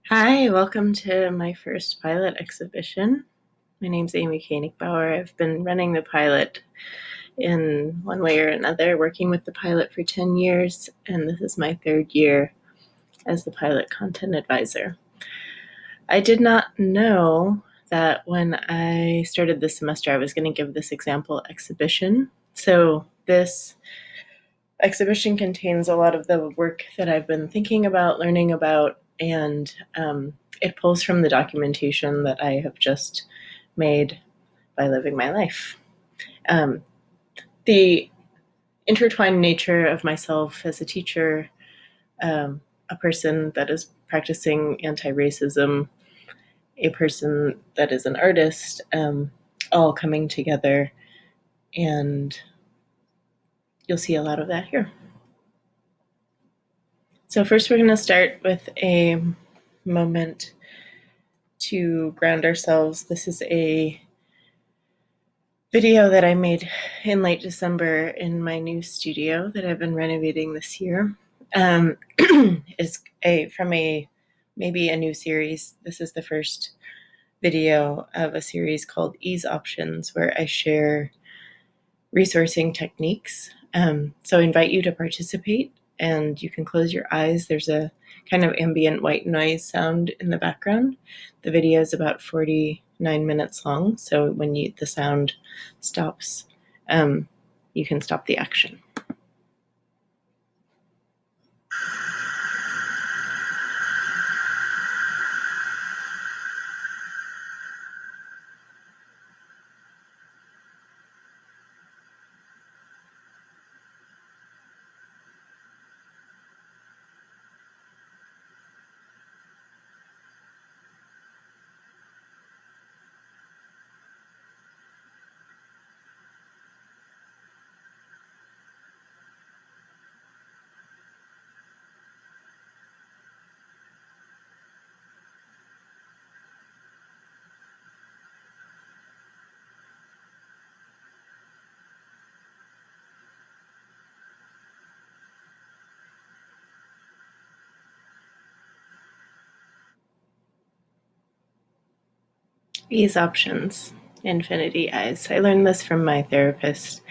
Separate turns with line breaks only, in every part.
Hi, welcome to my first pilot exhibition. My name's amyK. I've been running the pilot in one way or another, working with the pilot for 10 years, and this is my third year as the pilot content advisor. I did not know that when I started this semester, I was going to give this example exhibition. So this exhibition contains a lot of the work that I've been thinking about, learning about, and it pulls from the documentation that I have just made by living my life. The intertwined nature of myself as a teacher, a person that is practicing anti-racism, a person that is an artist, all coming together, and you'll see a lot of that here. So first we're going to start with a moment to ground ourselves. This is a video that I made in late December in my new studio that I've been renovating this year. It's from maybe a new series. This is the first video of a series called Ease Options, where I share resourcing techniques. So I invite you to participate, and you can close your eyes. There's a kind of ambient white noise sound in the background. The video is about 49 minutes long, so when the sound stops, you can stop the action. Ease Options, Infinity Eyes. I learned this from my therapist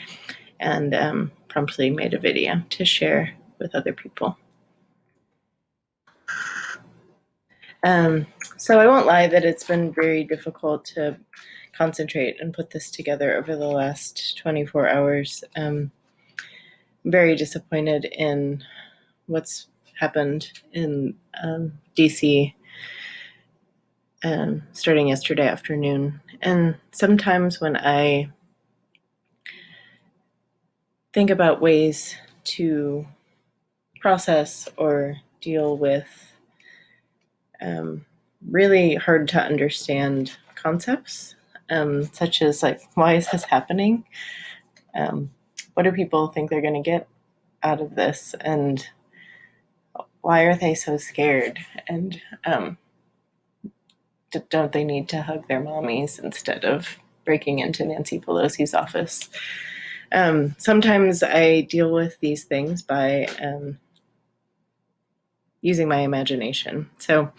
and promptly made a video to share with other people. So I won't lie that it's been very difficult to concentrate and put this together over the last 24 hours. I'm very disappointed in what's happened in DC starting yesterday afternoon. And sometimes when I think about ways to process or deal with really hard to understand concepts, such as like, why is this happening? What do people think they're going to get out of this? And why are they so scared? And don't they need to hug their mommies instead of breaking into Nancy Pelosi's office? Sometimes I deal with these things by using my imagination. So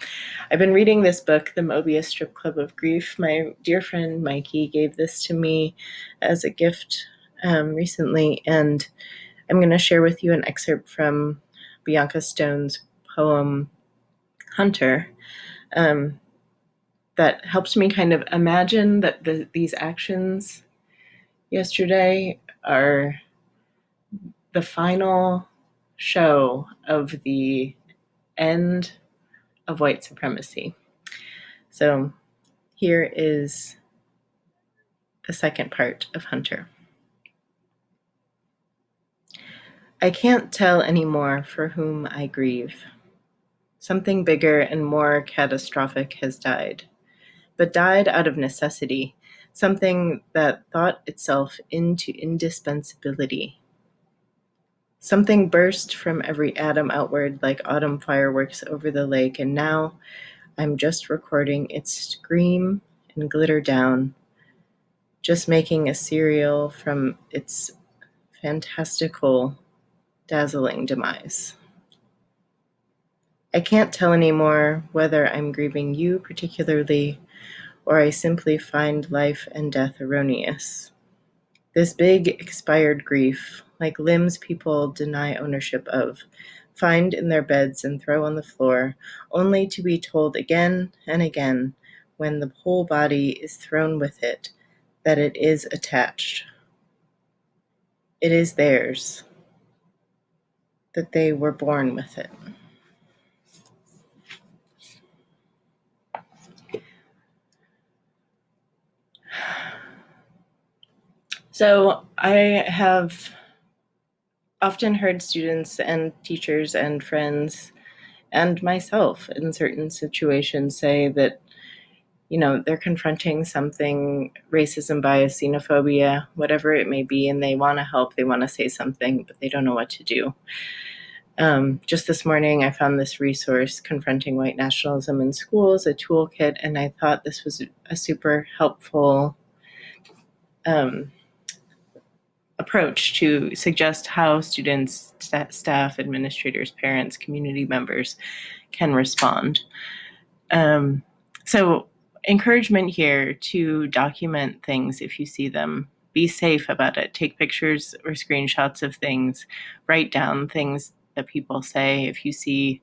I've been reading this book, The Mobius Strip Club of Grief. My dear friend amyK gave this to me as a gift recently, and I'm going to share with you an excerpt from Bianca Stone's poem, Hunter, that helped me kind of imagine that these actions yesterday are the final show of the end of white supremacy. So here is the second part of Hunter. I can't tell anymore for whom I grieve. Something bigger and more catastrophic has died, but died out of necessity, something that thought itself into indispensability. Something burst from every atom outward like autumn fireworks over the lake, and now I'm just recording its scream and glitter down, just making a serial from its fantastical, dazzling demise. I can't tell anymore whether I'm grieving you particularly, or I simply find life and death erroneous. This big expired grief, like limbs people deny ownership of, find in their beds and throw on the floor, only to be told again and again, when the whole body is thrown with it, that it is attached. It is theirs, that they were born with it. So I have often heard students and teachers and friends and myself in certain situations say that, they're confronting something, racism, bias, xenophobia, whatever it may be, and they want to help, they want to say something, but they don't know what to do. Just this morning, I found this resource, Confronting White Nationalism in Schools, a toolkit, and I thought this was a super helpful approach to suggest how students, staff, administrators, parents, community members can respond. So encouragement here to document things if you see them. Be safe about it. Take pictures or screenshots of things. Write down things that people say. If you see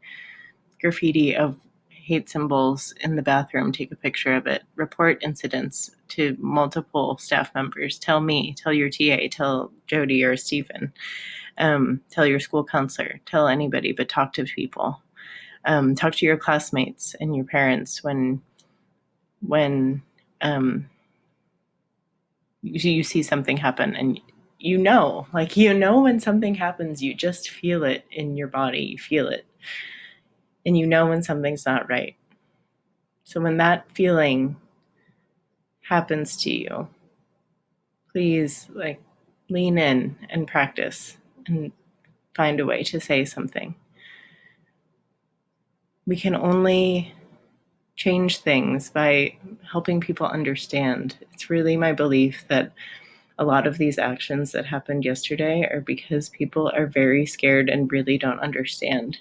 graffiti of hate symbols in the bathroom, take a picture of it. Report incidents to multiple staff members. Tell me, tell your TA, tell Jody or Stephen, tell your school counselor, tell anybody, but talk to people. Talk to your classmates and your parents when you see something happen, and when something happens, you just feel it in your body, you feel it, and when something's not right. So when that feeling happens to you, please lean in and practice and find a way to say something. We can only change things by helping people understand. It's really my belief that a lot of these actions that happened yesterday are because people are very scared and really don't understand.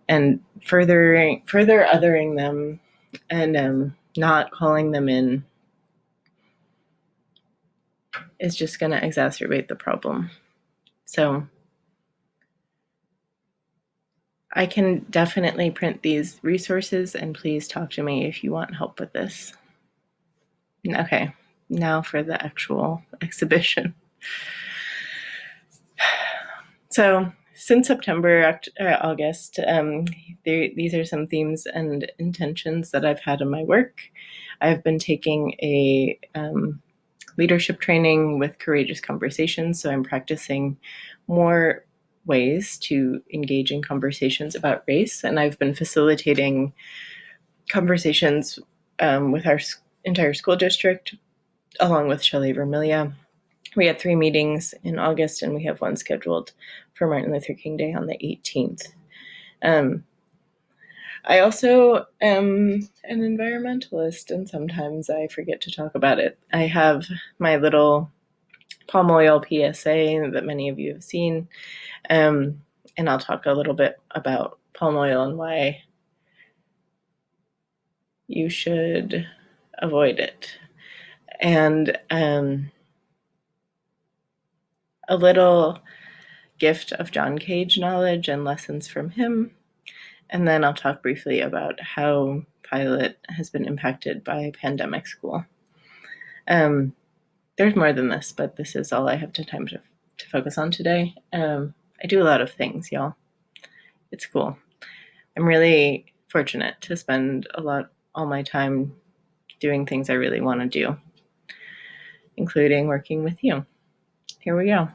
And further othering them and not calling them in is just going to exacerbate the problem. So I can definitely print these resources, and please talk to me if you want help with this. Okay, now for the actual exhibition. So since September, August, these are some themes and intentions that I've had in my work. I've been taking a leadership training with Courageous Conversations, so I'm practicing more ways to engage in conversations about race, and I've been facilitating conversations with our entire school district, along with Shelley Vermillion. We had 3 meetings in August, and we have one scheduled for Martin Luther King Day on the 18th. I also am an environmentalist, and sometimes I forget to talk about it. I have my little palm oil PSA that many of you have seen, and I'll talk a little bit about palm oil and why you should avoid it. And a little gift of John Cage knowledge and lessons from him. And then I'll talk briefly about how Pilot has been impacted by pandemic school. There's more than this, but this is all I have time to focus on today. I do a lot of things, y'all. It's cool. I'm really fortunate to spend all my time doing things I really want to do, including working with you. Here we go.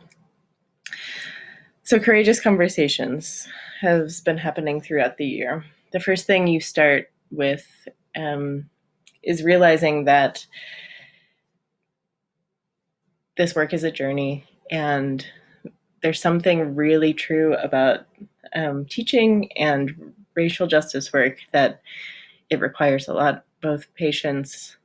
So Courageous Conversations has been happening throughout the year. The first thing you start with is realizing that this work is a journey, and there's something really true about teaching and racial justice work, that it requires a lot, both patience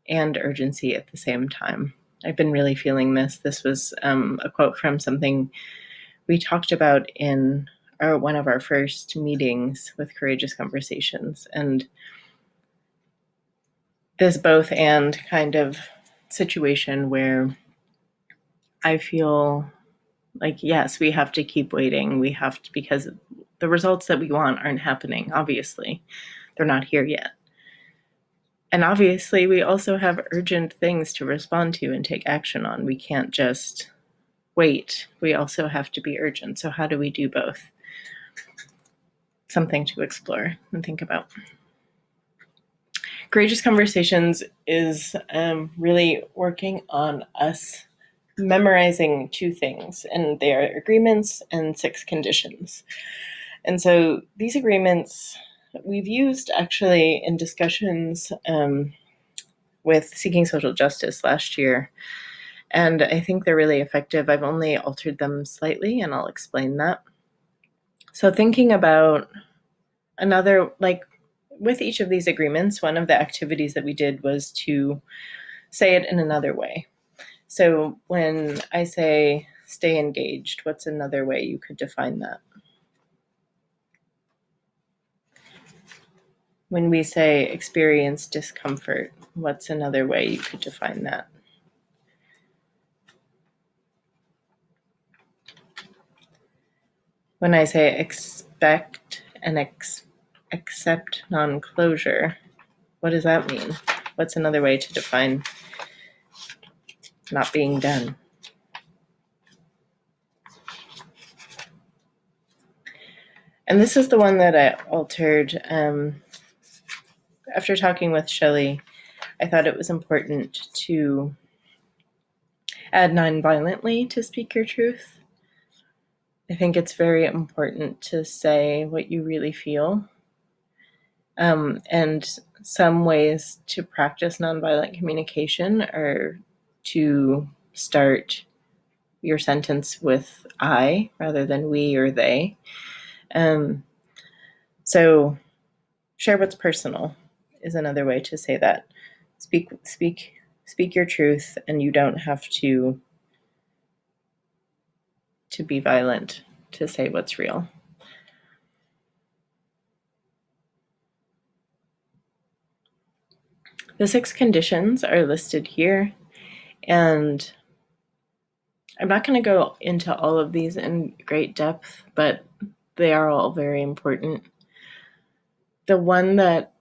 and urgency at the same time. I've been really feeling this. This was a quote from something we talked about in one of our first meetings with Courageous Conversations. And this both and kind of situation where I feel like, yes, we have to keep waiting. We have to, because the results that we want aren't happening, obviously. They're not here yet. And obviously, we also have urgent things to respond to and take action on. We can't just wait. We also have to be urgent. So how do we do both? Something to explore and think about. Courageous Conversations is really working on us memorizing two things, and they are agreements and 6 conditions. And so these agreements we've used actually in discussions with Seeking Social Justice last year, and I think they're really effective. I've only altered them slightly, and I'll explain that. So thinking about another, like with each of these agreements, one of the activities that we did was to say it in another way. So when I say stay engaged, what's another way you could define that? When we say experience discomfort, what's another way you could define that? When I say expect and accept non-closure, what does that mean? What's another way to define not being done? And this is the one that I altered. After talking with Shelley, I thought it was important to add nonviolently to speak your truth. I think it's very important to say what you really feel. And some ways to practice nonviolent communication are to start your sentence with I rather than we or they. So share what's personal is another way to say that. Speak your truth, and you don't have to be violent to say what's real. The 6 conditions are listed here, and I'm not going to go into all of these in great depth, but they are all very important. The one that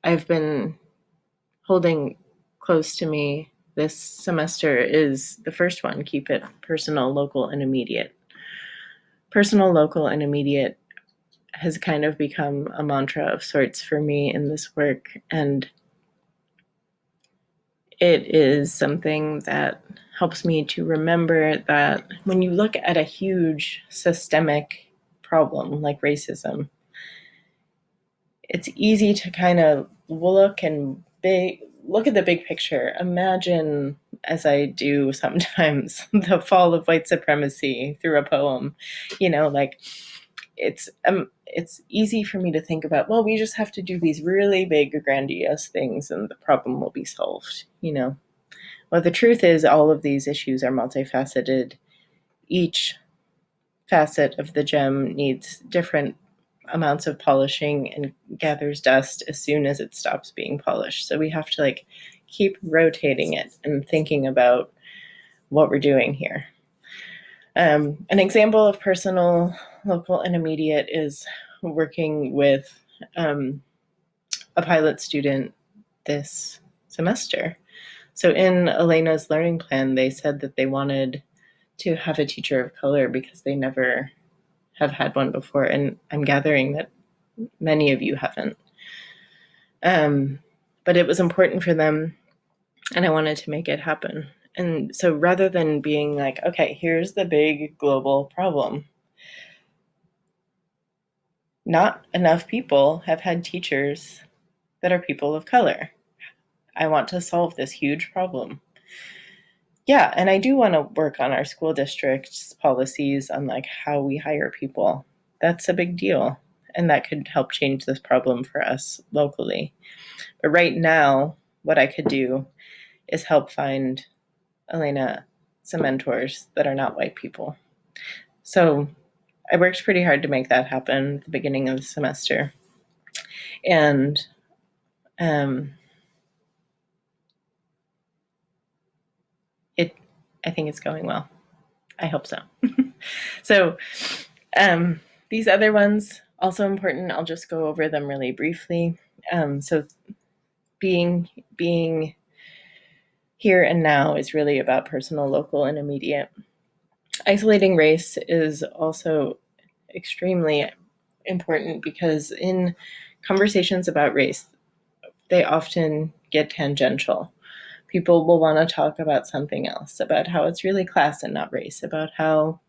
I've been holding close to me this semester is the first one: keep it personal, local, and immediate. Personal, local, and immediate has kind of become a mantra of sorts for me in this work, and it is something that helps me to remember that when you look at a huge systemic problem like racism, it's easy to kind of look at the big picture. Imagine, as I do sometimes, the fall of white supremacy through a poem. Like it's easy for me to think about, well, we just have to do these really big, grandiose things and the problem will be solved. Well, the truth is all of these issues are multifaceted. Each facet of the gem needs different amounts of polishing and gathers dust as soon as it stops being polished. So we have to keep rotating it and thinking about what we're doing here. An example of personal, local, and immediate is working with a pilot student this semester. So in Elena's learning plan, they said that they wanted to have a teacher of color because they never have had one before. And I'm gathering that many of you haven't. But it was important for them, and I wanted to make it happen. And so rather than being like, okay, here's the big global problem, not enough people have had teachers that are people of color. I want to solve this huge problem. Yeah, and I do want to work on our school district's policies on how we hire people. That's a big deal, and that could help change this problem for us locally. But right now, what I could do is help find Elena some mentors that are not white people. So I worked pretty hard to make that happen at the beginning of the semester. And I think it's going well. I hope so. So these other ones, also important. I'll just go over them really briefly. So being here and now is really about personal, local, and immediate. Isolating race is also extremely important because in conversations about race, they often get tangential. People will want to talk about something else, about how it's really class and not race, about how,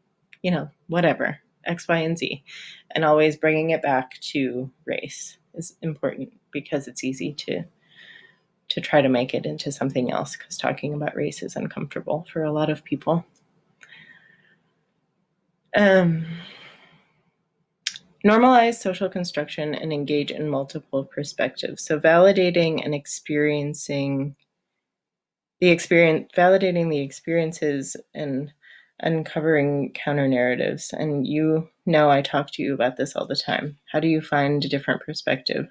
whatever, X, Y, and Z. And always bringing it back to race is important because it's easy to try to make it into something else because talking about race is uncomfortable for a lot of people. Normalize social construction and engage in multiple perspectives. So validating and validating the experiences and uncovering counter narratives. And I talk to you about this all the time. How do you find a different perspective?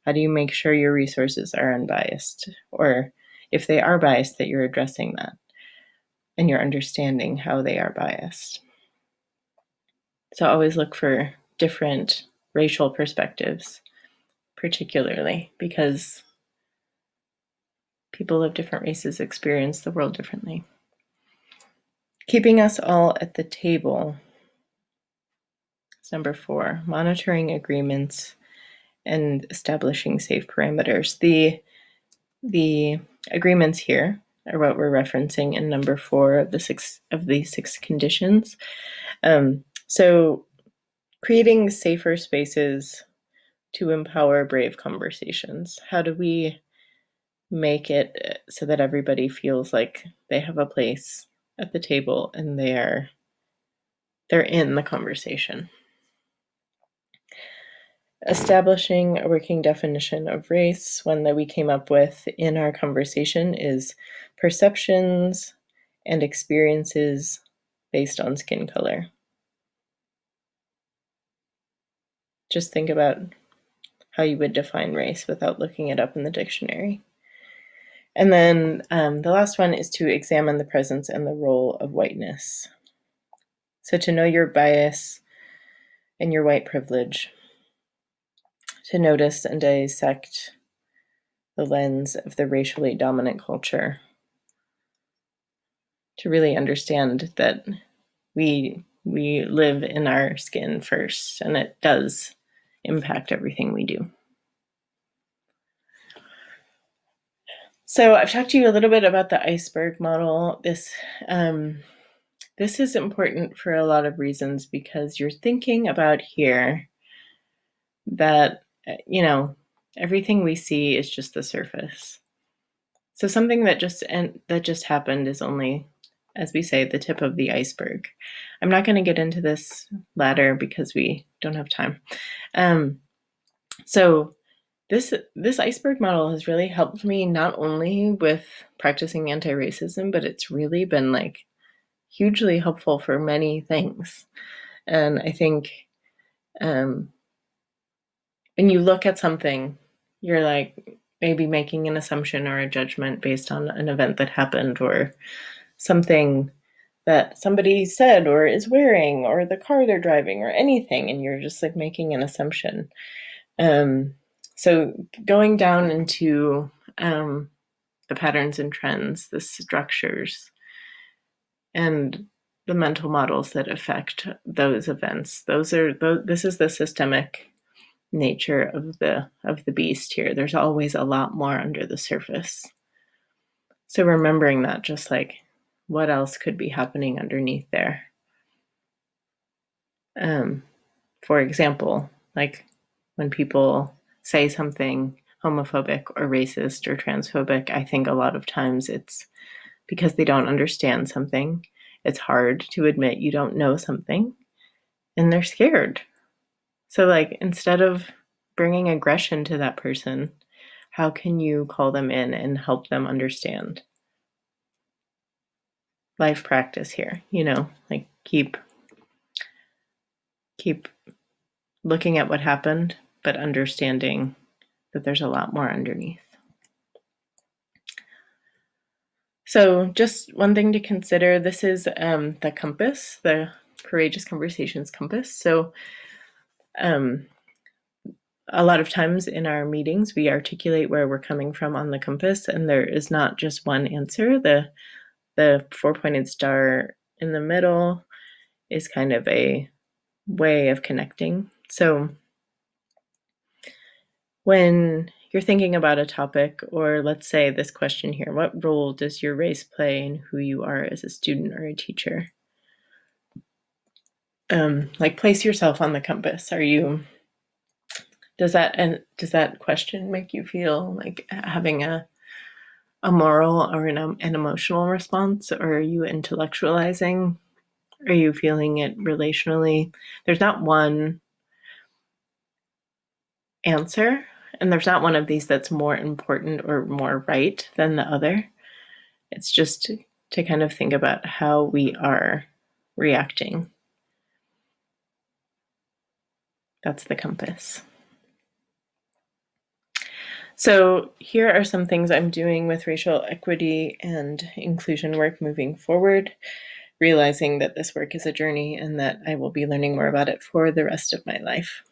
How do you make sure your resources are unbiased? Or if they are biased, that you're addressing that and you're understanding how they are biased. So always look for different racial perspectives, particularly because people of different races experience the world differently. Keeping us all at the table is number 4, monitoring agreements and establishing safe parameters. The agreements here are what we're referencing in number 4 of the 6 conditions. So creating safer spaces to empower brave conversations. How do we make it so that everybody feels like they have a place at the table and they're in the conversation? Establishing a working definition of race, one that we came up with in our conversation, is perceptions and experiences based on skin color. Just think about how you would define race without looking it up in the dictionary. And then the last one is to examine the presence and the role of whiteness. So to know your bias and your white privilege, to notice and dissect the lens of the racially dominant culture, to really understand that we live in our skin first, and it does impact everything we do. So I've talked to you a little bit about the iceberg model. This is important for a lot of reasons because you're thinking about here that, everything we see is just the surface. So something that just happened is only, as we say, the tip of the iceberg. I'm not going to get into this latter because we don't have time. So this iceberg model has really helped me not only with practicing anti-racism, but it's really been hugely helpful for many things. And I think when you look at something, you're maybe making an assumption or a judgment based on an event that happened or something that somebody said or is wearing or the car they're driving or anything, and you're just making an assumption. So going down into the patterns and trends, the structures, and the mental models that affect those events. This is the systemic nature of the beast here. There's always a lot more under the surface. So remembering that, just what else could be happening underneath there. For example, when people say something homophobic or racist or transphobic, I think a lot of times it's because they don't understand something. It's hard to admit you don't know something, and they're scared. So instead of bringing aggression to that person, how can you call them in and help them understand? Life practice here, keep keep looking at what happened, but understanding that there's a lot more underneath. So just one thing to consider, this is the compass, the Courageous Conversations compass. So a lot of times in our meetings, we articulate where we're coming from on the compass, and there is not just one answer. The four-pointed star in the middle is kind of a way of connecting. So when you're thinking about a topic, or let's say this question here, what role does your race play in who you are as a student or a teacher? Like, place yourself on the compass. Does that question make you feel like having a moral or an emotional response, or are you intellectualizing? Are you feeling it relationally? There's not one answer, and there's not one of these that's more important or more right than the other. It's just to kind of think about how we are reacting. That's the compass. So here are some things I'm doing with racial equity and inclusion work moving forward, realizing that this work is a journey and that I will be learning more about it for the rest of my life.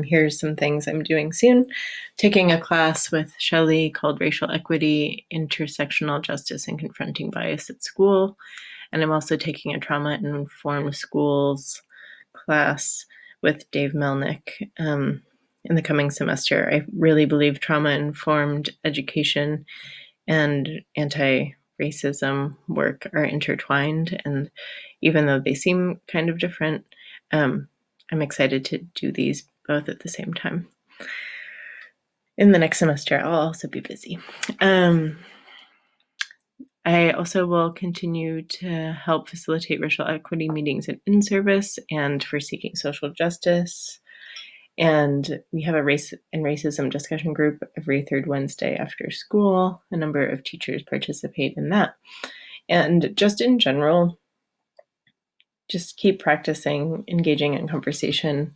Here's some things I'm doing soon. Taking a class with Shelley called Racial Equity, Intersectional Justice and Confronting Bias at School. And I'm also taking a trauma-informed schools class with Dave Melnick in the coming semester. I really believe trauma-informed education and anti-racism work are intertwined. And even though they seem kind of different, I'm excited to do these both at the same time. In the next semester, I'll also be busy. I also will continue to help facilitate racial equity meetings at in-service and for seeking social justice. And we have a race and racism discussion group every third Wednesday after school. A number of teachers participate in that. And just in general, just keep practicing engaging in conversation,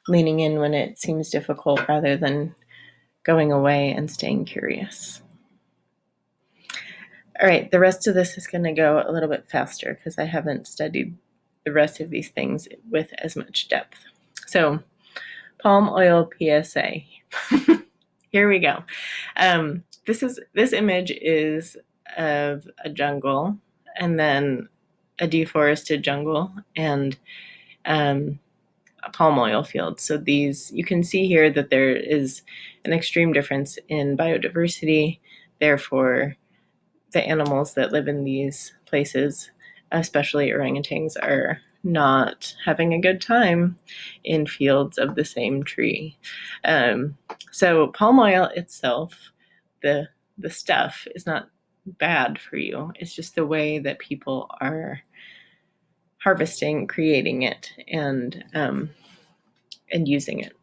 leaning in when it seems difficult rather than going away and staying curious. All right, the rest of this is going to go a little bit faster because I haven't studied the rest of these things with as much depth. So, palm oil PSA. Here we go. This image is of a jungle, and then a deforested jungle, and a palm oil field. So these, you can see here that there is an extreme difference in biodiversity. Therefore, the animals that live in these places, especially orangutans, are not having a good time in fields of the same tree. So palm oil itself, the stuff, is not bad for you. It's just the way that people are harvesting, creating it, and using it.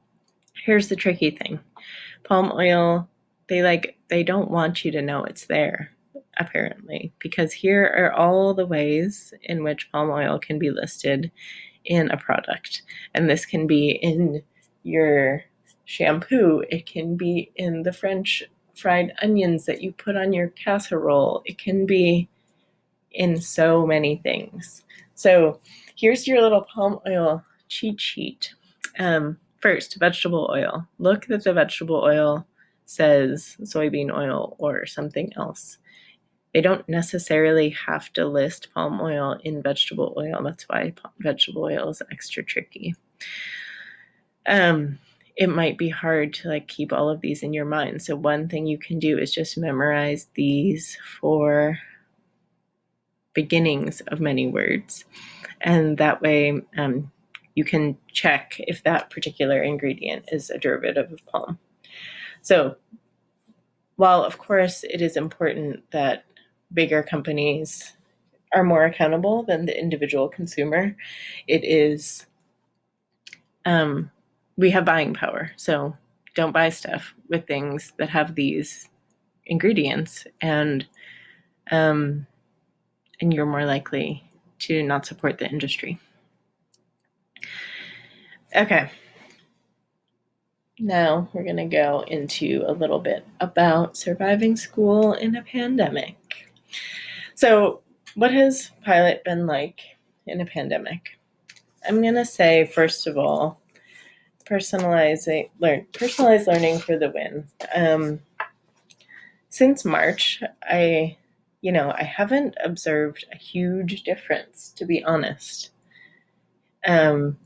Here's the tricky thing. Palm oil, they don't want you to know it's there, apparently, because here are all the ways in which palm oil can be listed in a product. And this can be in your shampoo. It can be in the French fried onions that you put on your casserole. It can be in so many things. So here's your little palm oil cheat sheet. First, vegetable oil. Look that the vegetable oil says soybean oil or something else. They don't necessarily have to list palm oil in vegetable oil. That's why vegetable oil is extra tricky. It might be hard to keep all of these in your mind. So one thing you can do is just memorize these 4 beginnings of many words. And that way you can check if that particular ingredient is a derivative of palm. So while, of course, it is important that bigger companies are more accountable than the individual consumer, it is, we have buying power. So don't buy stuff with things that have these ingredients, and you're more likely to not support the industry. Okay. Now we're going to go into a little bit about surviving school in a pandemic. So, what has pilot been like in a pandemic? I'm going to say, first of all, personalized learning for the win. Since March, I haven't observed a huge difference, to be honest, um,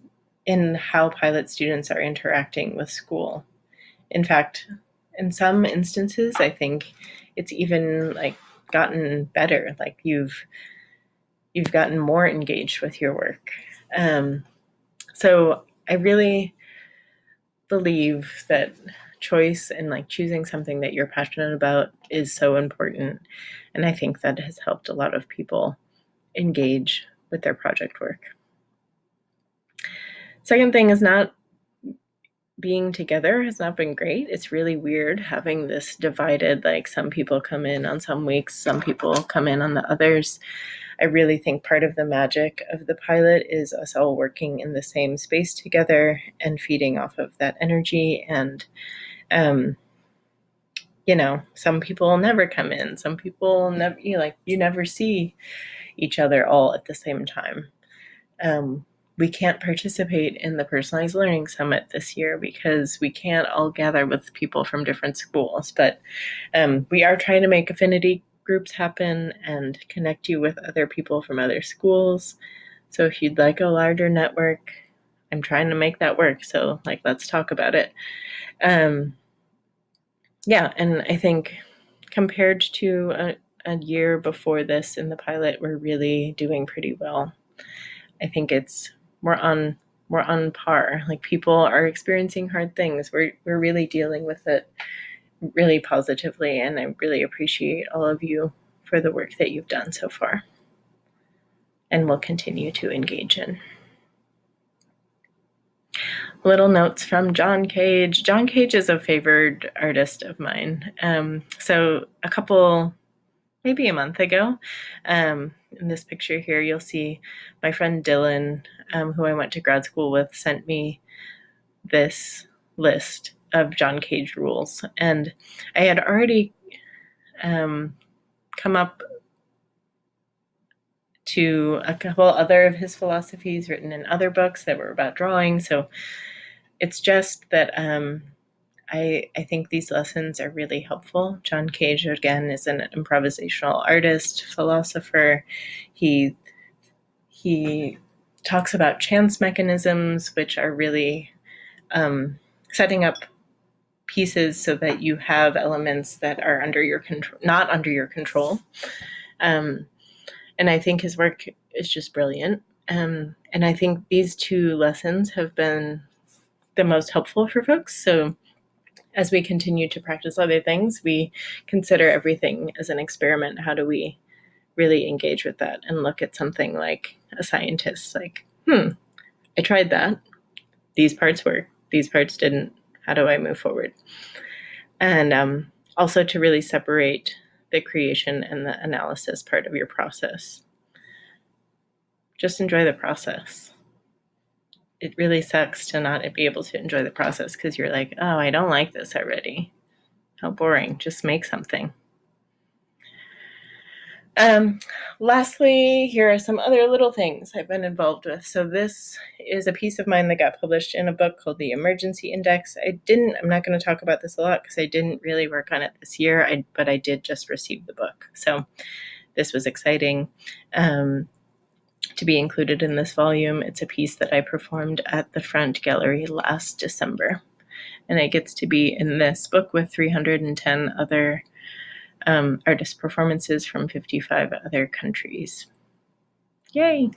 in how pilot students are interacting with school. In fact, in some instances, I think it's even like gotten better. Like you've gotten more engaged with your work. So I really believe that choice and like choosing something that you're passionate about is so important. And I think that has helped a lot of people engage with their project work. Second thing is not being together has not been great. It's really weird having this divided, like some people come in on some weeks, some people come in on the others. I really think part of the magic of the pilot is us all working in the same space together and feeding off of that energy. And, some people never come in. Some people never, you never see each other all at the same time. We can't participate in the Personalized Learning Summit this year because we can't all gather with people from different schools. But we are trying to make affinity groups happen and connect you with other people from other schools. So if you'd like a larger network, I'm trying to make that work. So let's talk about it. Yeah, and I think compared to a year before this in the pilot, we're really doing pretty well. I think we're on par. Like people are experiencing hard things. We're really dealing with it really positively, and I really appreciate all of you for the work that you've done so far and will continue to engage in. Little notes from John Cage. John Cage is a favored artist of mine. So maybe a month ago, in this picture here, you'll see my friend Dylan, who I went to grad school with, sent me this list of John Cage rules. And I had already come up to a couple other of his philosophies written in other books that were about drawing. So it's just that I think these lessons are really helpful. John Cage, again, is an improvisational artist, philosopher. He talks about chance mechanisms, which are really setting up pieces so that you have elements that are not under your control. And I think his work is just brilliant. And I think these two lessons have been the most helpful for folks. So as we continue to practice other things, we consider everything as an experiment. How do we really engage with that and look at something like a scientist, like, I tried that. These parts work. These parts didn't. How do I move forward? And also to really separate the creation and the analysis part of your process. Just enjoy the process. It really sucks to not be able to enjoy the process because you're like, oh, I don't like this already. How boring. Just make something. Lastly, here are some other little things I've been involved with. So this is a piece of mine that got published in a book called The Emergency Index. I'm not going to talk about this a lot because I didn't really work on it this year, but I did just receive the book. So this was exciting to be included in this volume. It's a piece that I performed at the Front Gallery last December. And it gets to be in this book with 310 other artist performances from 55 other countries. Yay!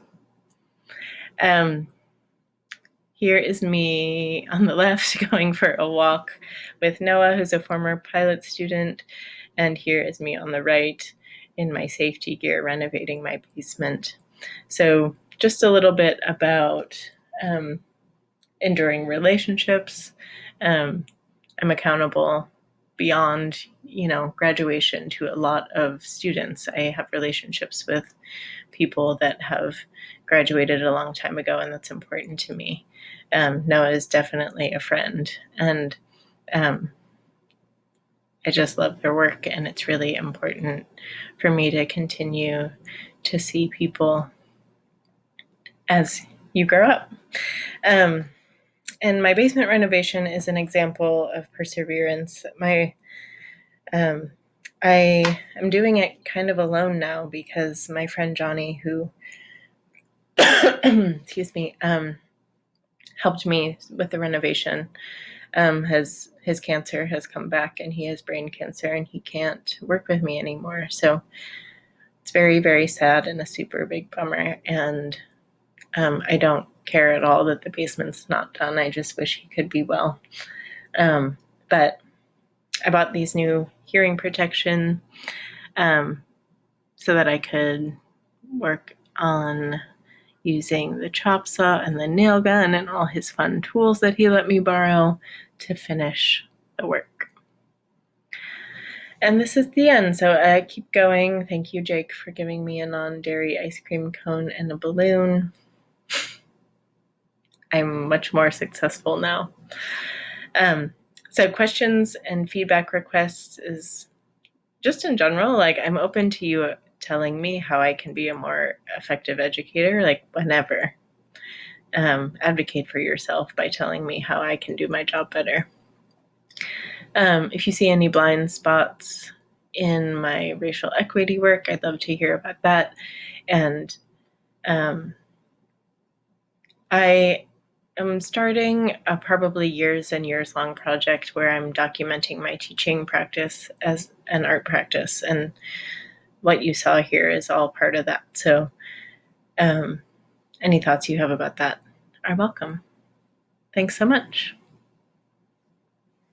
Here is me on the left going for a walk with Noah, who's a former pilot student. And here is me on the right in my safety gear renovating my basement. So just a little bit about enduring relationships. I'm accountable beyond, graduation to a lot of students. I have relationships with people that have graduated a long time ago, and that's important to me. Noah is definitely a friend, and I just love their work, and it's really important for me to continue to see people as you grow up. And my basement renovation is an example of perseverance. I am doing it kind of alone now because my friend Johnny, who excuse me, helped me with the renovation, his cancer has come back, and he has brain cancer, and he can't work with me anymore. So it's very, very sad and a super big bummer. And I don't care at all that the basement's not done. I just wish he could be well. But I bought these new hearing protection so that I could work on using the chop saw and the nail gun and all his fun tools that he let me borrow to finish the work. And this is the end, so I keep going. Thank you, Jake, for giving me a non-dairy ice cream cone and a balloon. I'm much more successful now. So questions and feedback requests is just in general, like I'm open to you telling me how I can be a more effective educator, like whenever. Advocate for yourself by telling me how I can do my job better. If you see any blind spots in my racial equity work, I'd love to hear about that. And I am starting a probably years and years long project where I'm documenting my teaching practice as an art practice. And what you saw here is all part of that. So any thoughts you have about that are welcome. Thanks so much.